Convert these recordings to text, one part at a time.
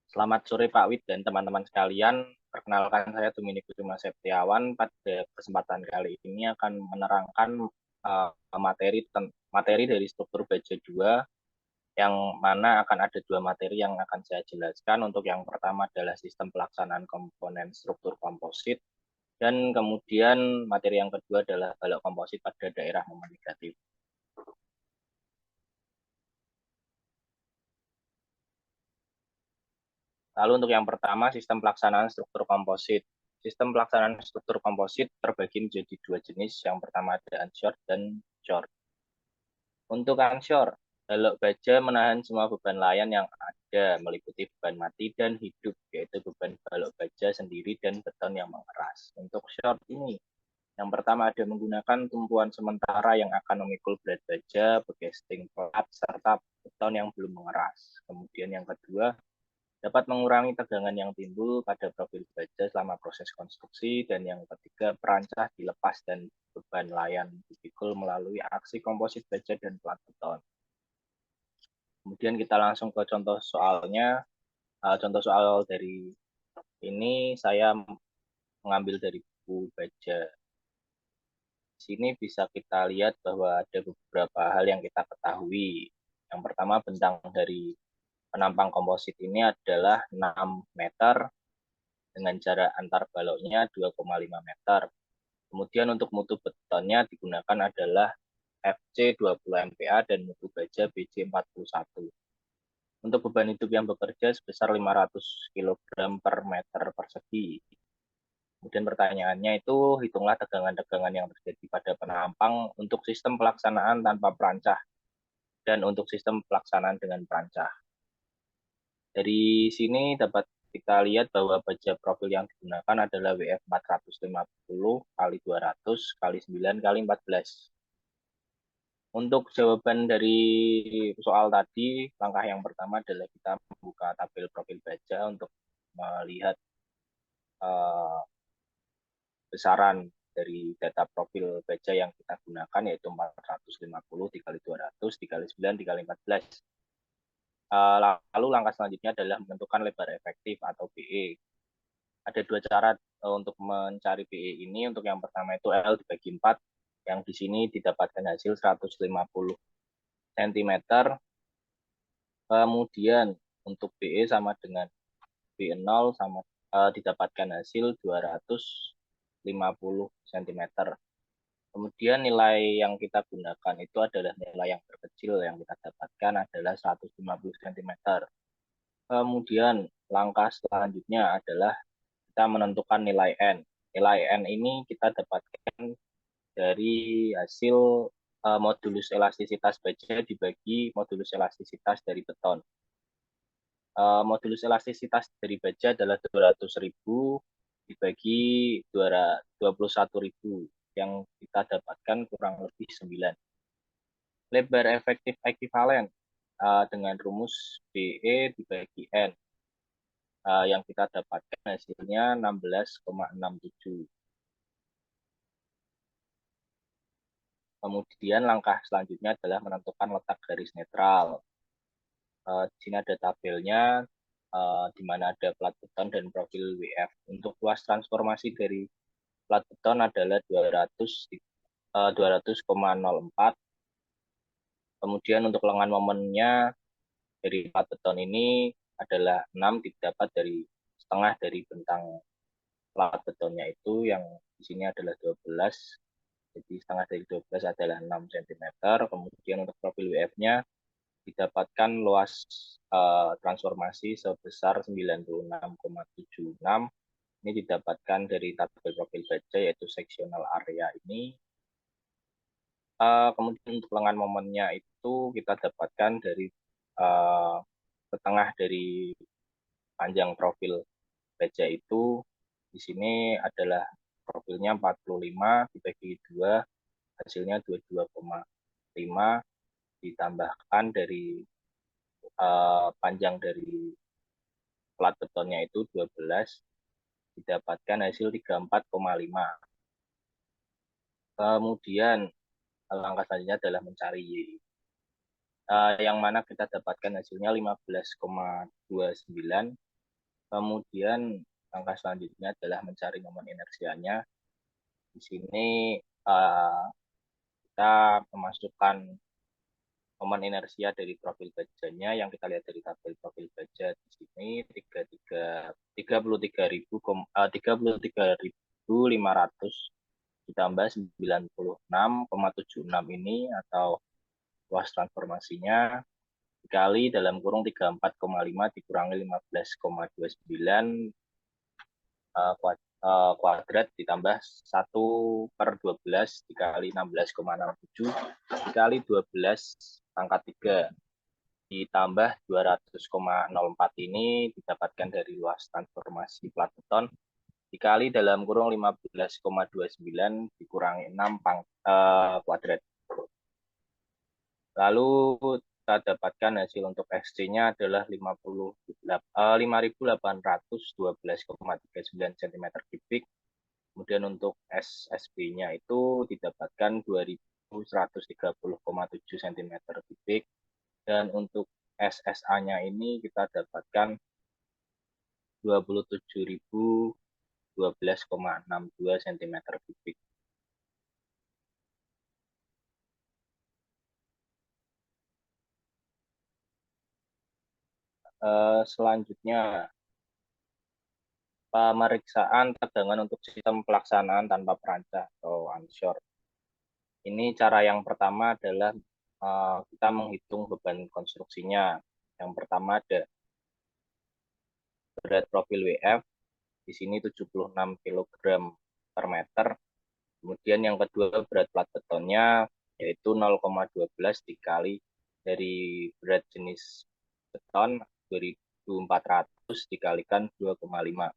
Selamat sore Pak Wid dan teman-teman sekalian. Perkenalkan saya Dominikus Bima Septiawan. Pada kesempatan kali ini akan menerangkan materi dari struktur baja 2 yang mana akan ada dua materi yang akan saya jelaskan. Untuk yang pertama adalah sistem pelaksanaan komponen struktur komposit dan kemudian materi yang kedua adalah balok komposit pada daerah momen negatif. Lalu untuk yang pertama, sistem pelaksanaan struktur komposit. Sistem pelaksanaan struktur komposit terbagi menjadi dua jenis. Yang pertama ada unsure dan shore. Untuk unsure, balok baja menahan semua beban layan yang ada, meliputi beban mati dan hidup, yaitu beban balok baja sendiri dan beton yang mengeras. Untuk shore ini, yang pertama ada menggunakan tumpuan sementara yang akan memikul berat baja, becasting plat, serta beton yang belum mengeras. Kemudian yang kedua, dapat mengurangi tegangan yang timbul pada profil baja selama proses konstruksi, dan yang ketiga, perancah dilepas dan beban layan dipikul melalui aksi komposit baja dan plat beton. Kemudian kita langsung ke contoh soalnya. Contoh soal dari ini saya mengambil dari buku baja. Di sini bisa kita lihat bahwa ada beberapa hal yang kita ketahui. Yang pertama, bentang dari penampang komposit ini adalah 6 meter dengan jarak antar baloknya 2,5 meter. Kemudian untuk mutu betonnya digunakan adalah FC 20 MPa dan mutu baja BJ 41. Untuk beban hidup yang bekerja sebesar 500 kg per meter persegi. Kemudian pertanyaannya itu, hitunglah tegangan-tegangan yang terjadi pada penampang untuk sistem pelaksanaan tanpa perancah dan untuk sistem pelaksanaan dengan perancah. Dari sini dapat kita lihat bahwa baja profil yang digunakan adalah WF 450 kali 200 kali 9 kali 14. Untuk jawaban dari soal tadi, langkah yang pertama adalah kita membuka tabel profil baja untuk melihat uh, besaran dari data profil baja yang kita gunakan, yaitu 450 dikali 200 dikali 9 dikali 14. Lalu langkah selanjutnya adalah menentukan lebar efektif atau BE. Ada dua cara untuk mencari BE ini. Untuk yang pertama itu L dibagi 4, yang di sini didapatkan hasil 150 cm. Kemudian untuk BE sama dengan B0 sama didapatkan hasil 250 cm. Kemudian nilai yang kita gunakan itu adalah nilai yang terkecil yang kita dapatkan adalah 150 cm. Kemudian langkah selanjutnya adalah kita menentukan nilai N. Nilai N ini kita dapatkan dari hasil modulus elastisitas baja dibagi modulus elastisitas dari beton. Modulus elastisitas dari baja adalah 200.000 dibagi 21.000, yang kita dapatkan kurang lebih 9. Lebar efektif ekuivalen dengan rumus BE dibagi N, yang kita dapatkan hasilnya 16,67. Kemudian langkah selanjutnya adalah menentukan letak garis netral. Di sini ada tabelnya, di mana ada plat beton dan profil WF. Untuk luas transformasi dari plat beton adalah 200,04. Kemudian untuk lengan momennya dari plat beton ini adalah 6, didapat dari setengah dari bentang plat betonnya itu, yang di sini adalah 12. Jadi setengah dari 12 adalah 6 cm. Kemudian untuk profil WF-nya didapatkan luas transformasi sebesar 96,76. Ini didapatkan dari tabel profil baja, yaitu sectional area ini. Kemudian untuk lengan momennya itu kita dapatkan dari setengah dari panjang profil baja itu. Di sini adalah profilnya 45 dibagi 2, hasilnya 22,5, ditambahkan dari panjang dari plat betonnya itu 12, didapatkan hasil 34,5. Kemudian langkah selanjutnya adalah mencari Y, yang mana kita dapatkan hasilnya 15,29. Kemudian langkah selanjutnya adalah mencari momen inersianya. Di sini kita memasukkan momen inersia dari profil bajanya yang kita lihat dari tabel profil baja di sini 33.500 ditambah 96,76 ini atau luas transformasinya dikali dalam kurung 34,5 dikurangi 15,29 kuadrat ditambah 1/12 dikali 16,67 dikali 12 pangkat 3 ditambah 200,04 ini didapatkan dari luas transformasi plat beton dikali dalam kurung 15,29 dikurangi 6 kuadrat. Lalu kita dapatkan hasil untuk XC-nya adalah 5.812,39 cm kubik. Kemudian untuk SSB-nya itu didapatkan 2.130,7 cm kubik. Dan untuk SSA-nya ini kita dapatkan 27.012,62 cm kubik. Selanjutnya, pemeriksaan tegangan untuk sistem pelaksanaan tanpa perancah atau onshore. Ini cara yang pertama adalah kita menghitung beban konstruksinya. Yang pertama ada berat profil WF, di sini 76 kg per meter. Kemudian yang kedua berat plat betonnya yaitu 0,12 dikali dari berat jenis beton 2.400 dikalikan 2,5.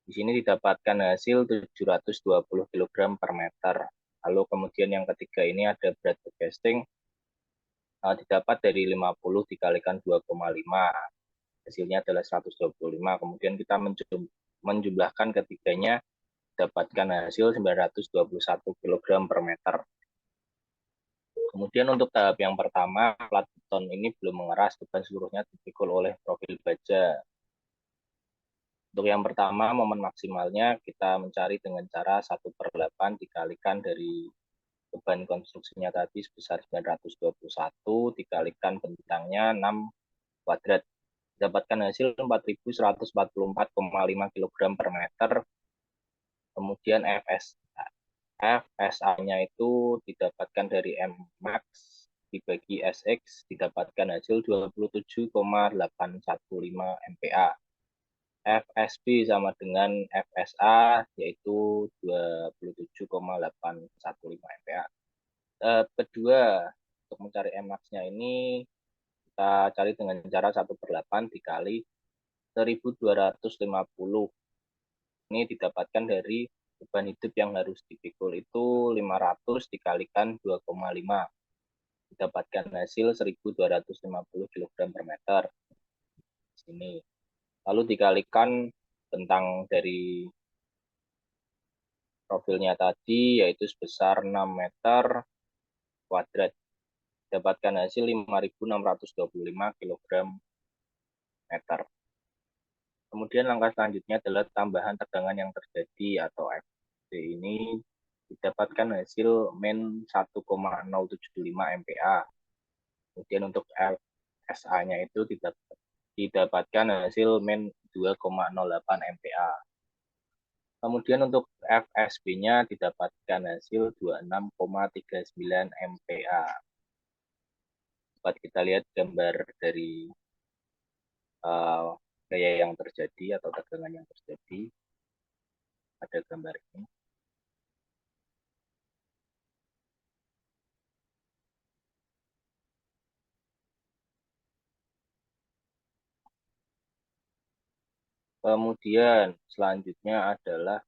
Di sini didapatkan hasil 720 kg per meter. Lalu kemudian yang ketiga ini ada berat casting didapat dari 50 dikalikan 2,5. Hasilnya adalah 125. Kemudian kita menjumlahkan ketiganya dapatkan hasil 921 kg per meter. Kemudian untuk tahap yang pertama, plat beton ini belum mengeras, beban seluruhnya dipikul oleh profil baja. Untuk yang pertama, momen maksimalnya kita mencari dengan cara 1/8 dikalikan dari beban konstruksinya tadi sebesar 921 dikalikan bentangnya 6 kuadrat. Dapatkan hasil 4.144,5 kg per meter. Kemudian FSA-nya itu didapatkan dari Mmax dibagi SX didapatkan hasil 27,815 MPa. FSB sama dengan FSA yaitu 27,815 MPa. Kedua, untuk mencari Mmax-nya ini kita cari dengan cara 1/8 dikali 1.250. Ini didapatkan dari beban hidup yang harus dipikul itu 500 dikalikan 2,5. Didapatkan hasil 1.250 kg per meter. Sini. Lalu dikalikan bentang dari profilnya tadi yaitu sebesar 6 meter kuadrat. Dapatkan hasil 5.625 kg meter. Kemudian langkah selanjutnya adalah tambahan tegangan yang terjadi atau FD ini didapatkan hasil min 1,075 MPa. Kemudian untuk FSA-nya itu didapatkan hasil min 2,08 MPa. Kemudian untuk FSB-nya didapatkan hasil 26,39 MPa. Dapat kita lihat gambar dari gaya yang terjadi atau tegangan yang terjadi. Ada gambar ini. Kemudian selanjutnya adalah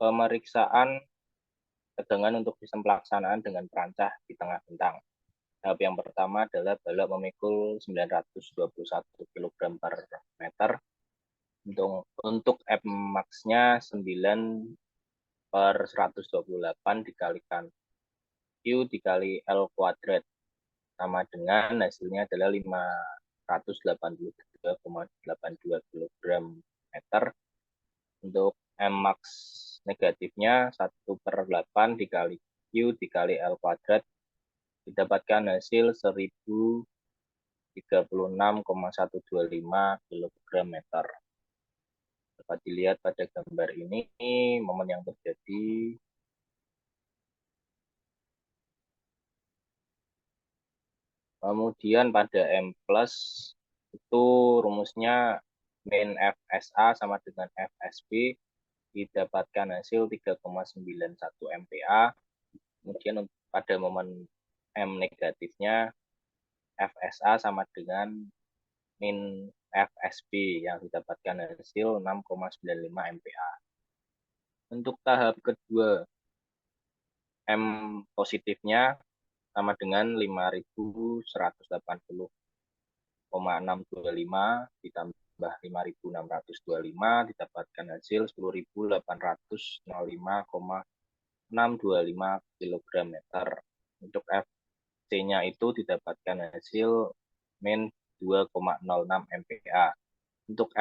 pemeriksaan tegangan untuk sistem pelaksanaan dengan perancah di tengah bentang. Tahap yang pertama adalah balok memikul 921 kg per meter. Untuk Fmax-nya 9/128 dikalikan Q dikali L kuadrat. Sama dengan hasilnya adalah 5 183,82 kg meter. Untuk M max negatifnya 1/8 dikali Q dikali L kuadrat didapatkan hasil 1036,125 kg meter. Dapat dilihat pada gambar ini momen yang terjadi. Kemudian pada M plus itu rumusnya min FSA sama dengan FSB didapatkan hasil 3,91 MPa. Kemudian pada momen M negatifnya FSA sama dengan min FSB yang didapatkan hasil 6,95 MPa. Untuk tahap kedua M positifnya sama dengan 5.180,625 ditambah 5.625 didapatkan hasil 10.805,625 kg meter. Untuk FC-nya itu didapatkan hasil min 2,06 MPa. Untuk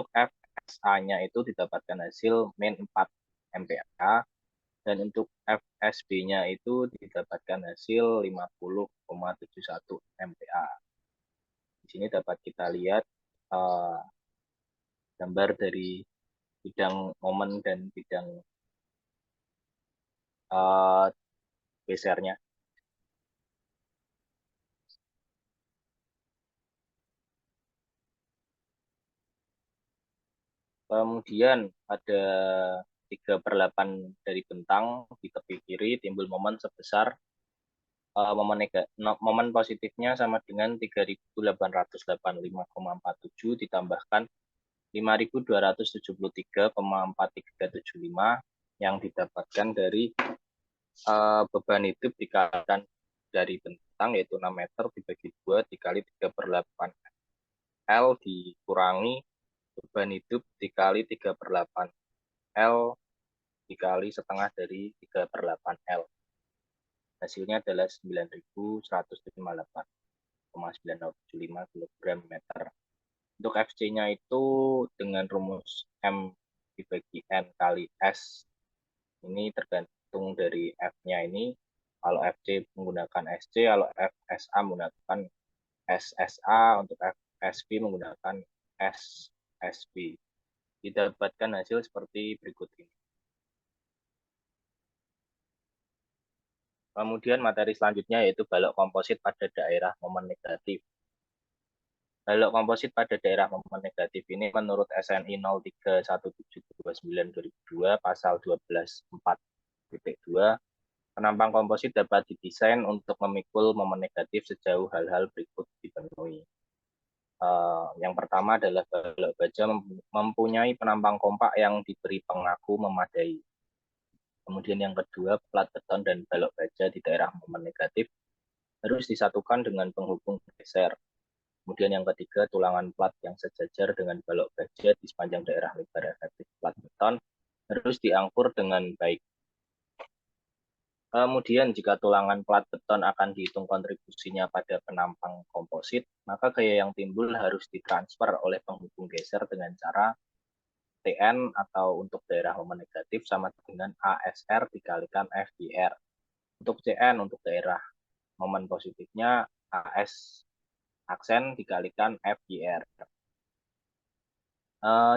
FSA-nya itu didapatkan hasil min 4 MPa. Dan untuk FSB-nya itu didapatkan hasil 50,71 MPa. Di sini dapat kita lihat gambar dari bidang momen dan bidang gesernya. Kemudian ada 3/8 dari bentang di tepi kiri timbul momen sebesar momen positifnya sama dengan 3.885,47 ditambahkan 5.273,4375 yang didapatkan dari beban hidup dikalikan dari bentang yaitu 6 meter dibagi 2 dikali 3/8 L dikurangi beban hidup dikali 3/8 L dikali setengah dari 3/8 L. Hasilnya adalah 9.158,975 kg meter. Untuk FC-nya itu dengan rumus M dibagi N kali S. Ini tergantung dari F-nya ini. Kalau FC menggunakan SC, kalau FSA menggunakan SSA, untuk FSB menggunakan SSB. Didapatkan hasil seperti berikut ini. Kemudian materi selanjutnya yaitu balok komposit pada daerah momen negatif. Balok komposit pada daerah momen negatif ini menurut SNI 031729/2002 pasal 12.4.2 penampang komposit dapat didesain untuk memikul momen negatif sejauh hal-hal berikut dipenuhi. Yang pertama adalah balok baja mempunyai penampang kompak yang diberi pengaku memadai. Kemudian yang kedua, plat beton dan balok baja di daerah momen negatif harus disatukan dengan penghubung geser. Kemudian yang ketiga, tulangan plat yang sejajar dengan balok baja di sepanjang daerah lebar efektif plat beton harus diangkur dengan baik. Kemudian jika tulangan plat beton akan dihitung kontribusinya pada penampang komposit, maka gaya yang timbul harus ditransfer oleh penghubung geser dengan cara TN atau untuk daerah momen negatif sama dengan ASR dikalikan FDR. Untuk CN untuk daerah momen positifnya AS aksen dikalikan FDR.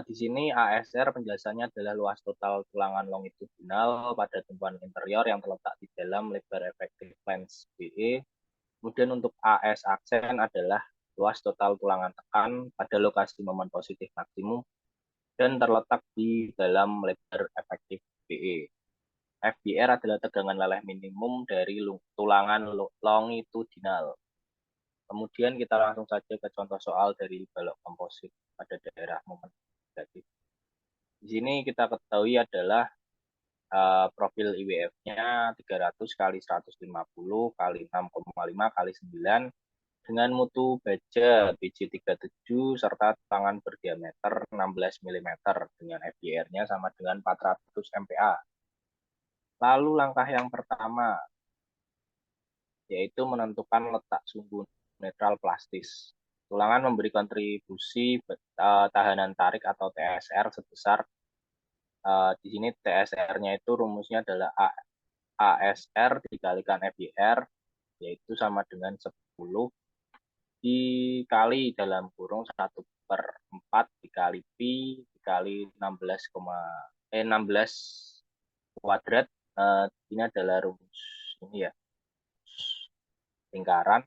Di sini ASR penjelasannya adalah luas total tulangan longitudinal pada tumpuan interior yang terletak di dalam lebar efektif lens BE. Kemudian untuk AS aksen adalah luas total tulangan tekan pada lokasi momen positif maksimum dan terletak di dalam lebar efektif BE. FDR adalah tegangan leleh minimum dari tulangan longitudinal. Kemudian kita langsung saja ke contoh soal dari balok komposit pada daerah momen negatif. Di sini kita ketahui adalah profil IWF-nya 300 kali 150 kali 6,5 kali 9 dengan mutu baja BJ37 serta tangan berdiameter 16 mm dengan FDR-nya sama dengan 400 MPa. Lalu langkah yang pertama yaitu menentukan letak sumbu netral plastis. Tulangan memberi kontribusi tahanan tarik atau TSR sebesar di sini TSR-nya itu rumusnya adalah ASR dikalikan FYR, yaitu sama dengan 10 dikali dalam kurung 1/4 dikali Pi dikali 16 kuadrat. Ini adalah rumus ini ya, lingkaran.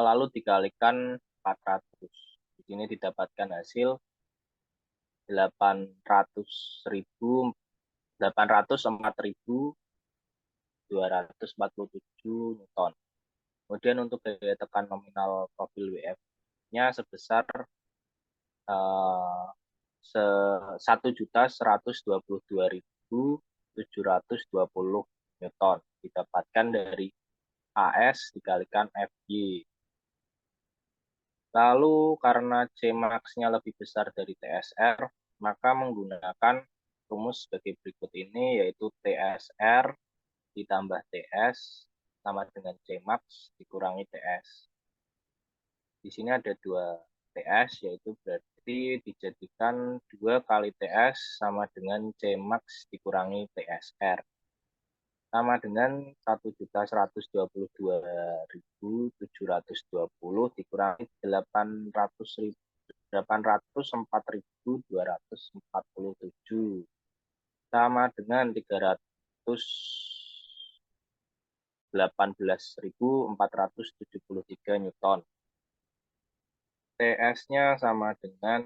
Lalu dikalikan 400. Di sini didapatkan hasil 804.247 Newton. Kemudian untuk daya tekan nominal profil WF-nya sebesar 1.122.720 Newton. Didapatkan dari AS dikalikan FY. Lalu karena Cmax-nya lebih besar dari TSR, maka menggunakan rumus sebagai berikut ini, yaitu TSR ditambah TS sama dengan Cmax dikurangi TS. Di sini ada 2 TS, yaitu berarti dijadikan 2 kali TS sama dengan Cmax dikurangi TSR. Sama dengan 1.122.720 dikurangi 804.247 sama dengan 318.473 Newton. TS-nya sama dengan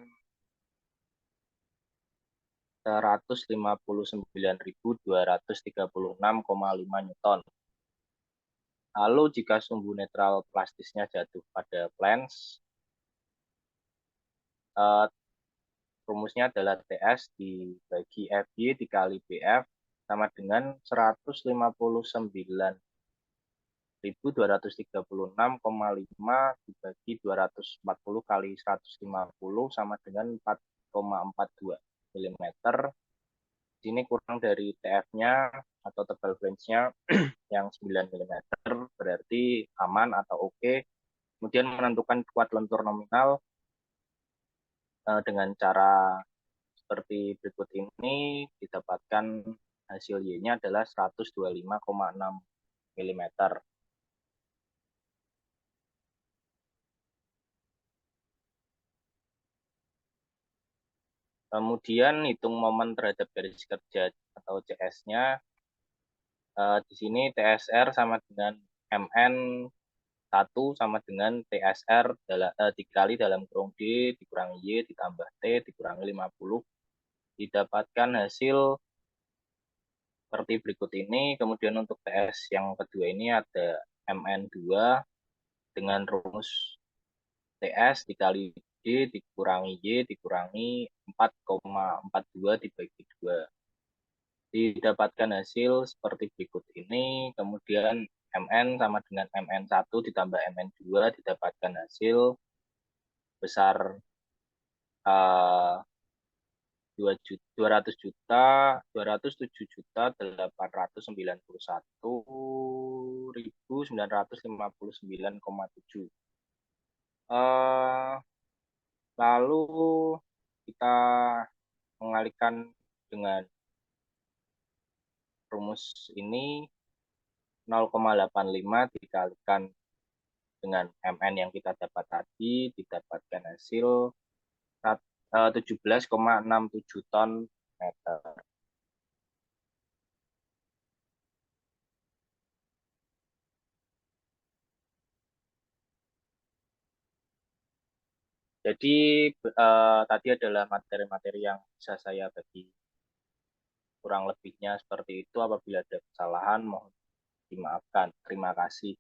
159.236,5 Newton. Lalu jika sumbu netral plastisnya jatuh pada flange, rumusnya adalah TS dibagi FY dikali BF sama dengan 159.236,5 dibagi 240 kali 150 sama dengan 4,42 mm. Ini kurang dari TF-nya atau tebal flange-nya yang 9 mm, berarti aman atau oke. Kemudian menentukan kuat lentur nominal dengan cara seperti berikut ini, didapatkan hasil Y-nya adalah 125,6 mm. Kemudian hitung momen terhadap garis kerja atau CS-nya. Di sini TSR sama dengan MN 1 sama dengan TSR dikali dalam kurung D dikurangi Y ditambah T dikurangi 50. Didapatkan hasil seperti berikut ini. Kemudian untuk TS yang kedua ini ada MN2 dengan rumus TS dikali D dikurangi Y dikurangi 4,42 dibagi 2. Didapatkan hasil seperti berikut ini. Kemudian MN sama dengan MN1 ditambah MN2 didapatkan hasil besar 200.207.891.959,7. Lalu kita mengalihkan dengan rumus ini, 0,85 dikalikan dengan MN yang kita dapat tadi, didapatkan hasil 17,67 ton meter. Jadi tadi adalah materi-materi yang bisa saya bagi. Kurang lebihnya seperti itu. Apabila ada kesalahan, mohon dimaafkan. Terima kasih.